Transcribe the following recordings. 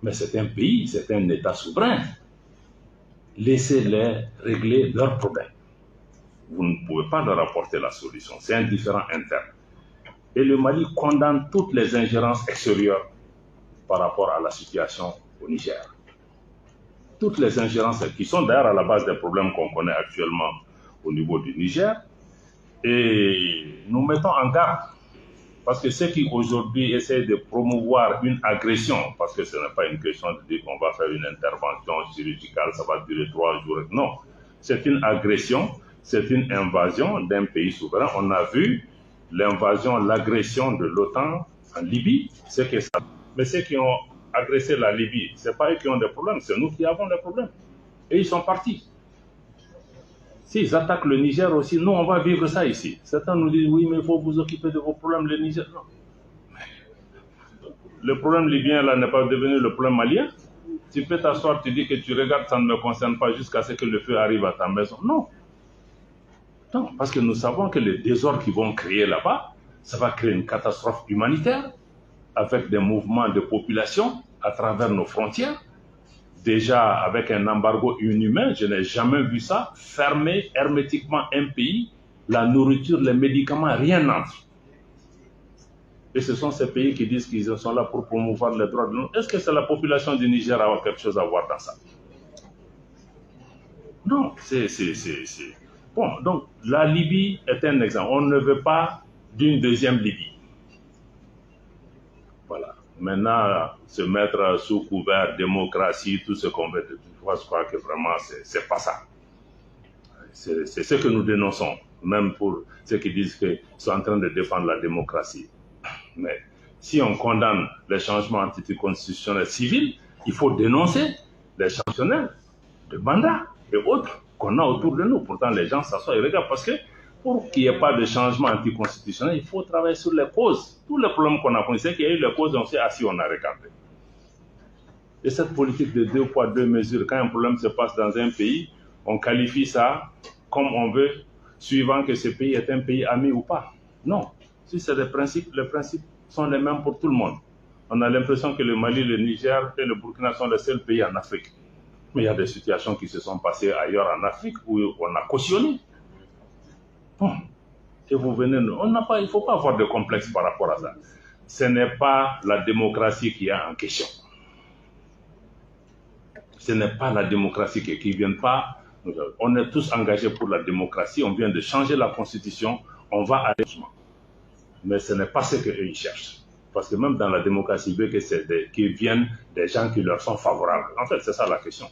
Mais c'est un pays, c'est un État souverain. Laissez-les régler leurs problèmes. Vous ne pouvez pas leur apporter la solution. C'est un différend interne. Et le Mali condamne toutes les ingérences extérieures par rapport à la situation au Niger. Toutes les ingérences qui sont d'ailleurs à la base des problèmes qu'on connaît actuellement au niveau du Niger. Et nous mettons en garde, parce que ceux qui aujourd'hui essaient de promouvoir une agression, parce que ce n'est pas une question de dire qu'on va faire une intervention chirurgicale, ça va durer 3 jours. Non, c'est une agression, c'est une invasion d'un pays souverain. On a vu l'invasion, l'agression de l'OTAN en Libye, c'est que ça. Mais ceux qui ont agressé la Libye, ce n'est pas eux qui ont des problèmes, c'est nous qui avons des problèmes. Et ils sont partis. S'ils attaquent le Niger aussi, nous, on va vivre ça ici. Certains nous disent, oui, mais il faut vous occuper de vos problèmes, le Niger. Non. Le problème libyen, là, n'est pas devenu le problème malien. Tu peux t'asseoir, tu dis que tu regardes, ça ne me concerne pas jusqu'à ce que le feu arrive à ta maison. Non. Non, parce que nous savons que les désordres qu'ils vont créer là-bas, ça va créer une catastrophe humanitaire avec des mouvements de population à travers nos frontières. Déjà, avec un embargo inhumain, je n'ai jamais vu ça, fermer hermétiquement un pays, la nourriture, les médicaments, rien n'entre. Et ce sont ces pays qui disent qu'ils sont là pour promouvoir les droits de l'homme. Est-ce que c'est la population du Niger qui a quelque chose à voir dans ça? Non, c'est... Bon, donc la Libye est un exemple. On ne veut pas d'une deuxième Libye. Voilà. Maintenant, se mettre sous couvert démocratie, tout ce qu'on veut, je crois que vraiment, c'est pas ça. C'est ce que nous dénonçons, même pour ceux qui disent qu'ils sont en train de défendre la démocratie. Mais si on condamne les changements anticonstitutionnels civils, il faut dénoncer les changements de mandats et autres qu'on a autour de nous. Pourtant, les gens s'assoient et regardent parce que pour qu'il n'y ait pas de changement anticonstitutionnel, il faut travailler sur les causes. Tous les problèmes qu'on a connus, c'est qu'il y a eu les causes, on s'est assis, on a regardé. Et cette politique de 2 poids 2 mesures, quand un problème se passe dans un pays, on qualifie ça comme on veut, suivant que ce pays est un pays ami ou pas. Non. Si c'est des principes, les principes sont les mêmes pour tout le monde. On a l'impression que le Mali, le Niger et le Burkina sont les seuls pays en Afrique. Mais il y a des situations qui se sont passées ailleurs en Afrique où on a cautionné. Bon. Et vous venez, il ne faut pas avoir de complexe par rapport à ça. Ce n'est pas la démocratie qui est en question. Ce n'est pas la démocratie qui ne vient pas. On est tous engagés pour la démocratie, on vient de changer la constitution, on va aller. Mais ce n'est pas ce qu'ils cherchent. Parce que même dans la démocratie, ils veulent qu'ils viennent des gens qui leur sont favorables. En fait, c'est ça la question.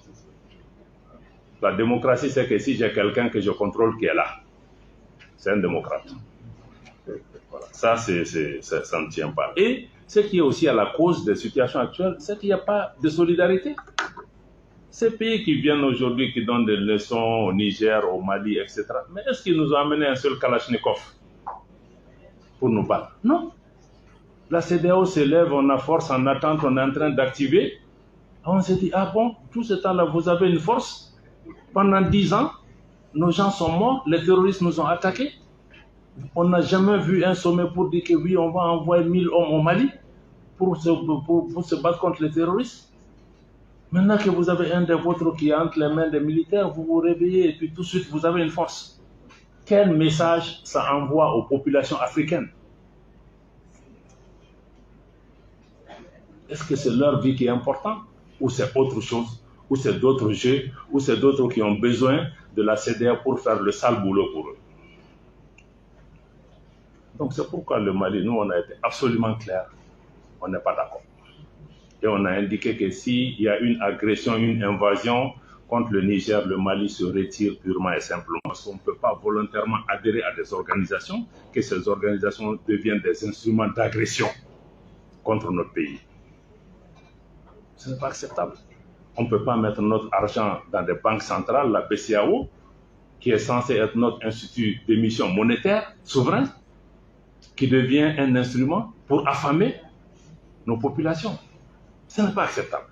La démocratie, c'est que si j'ai quelqu'un que je contrôle qui est là, c'est un démocrate. Voilà. Ça, ça ne tient pas. Et ce qui est aussi à la cause des situations actuelles, c'est qu'il n'y a pas de solidarité. Ces pays qui viennent aujourd'hui, qui donnent des leçons au Niger, au Mali, etc. Mais est-ce qu'ils nous ont amené un seul Kalachnikov pour nous battre? Non. La CEDEAO se lève, on a force, en attente, on est en train d'activer. On s'est dit, ah bon, tout ce temps-là, vous avez une force. Pendant 10 ans, nos gens sont morts, les terroristes nous ont attaqués. On n'a jamais vu un sommet pour dire que oui, on va envoyer 1000 hommes au Mali pour se battre contre les terroristes. Maintenant que vous avez un des vôtres qui est entre les mains des militaires, vous vous réveillez et puis tout de suite vous avez une force. Quel message ça envoie aux populations africaines? Est-ce que c'est leur vie qui est importante? Ou c'est autre chose? Ou c'est d'autres jeux? Ou c'est d'autres qui ont besoin de la CEDEAO pour faire le sale boulot pour eux? Donc c'est pourquoi le Mali, nous on a été absolument clair, on n'est pas d'accord. Et on a indiqué que s'il y a une agression, une invasion contre le Niger, le Mali se retire purement et simplement. Parce qu'on ne peut pas volontairement adhérer à des organisations, que ces organisations deviennent des instruments d'agression contre notre pays. Ce n'est pas acceptable. On ne peut pas mettre notre argent dans des banques centrales, la BCEAO, qui est censée être notre institut d'émission monétaire souverain, qui devient un instrument pour affamer nos populations. Ce n'est pas acceptable.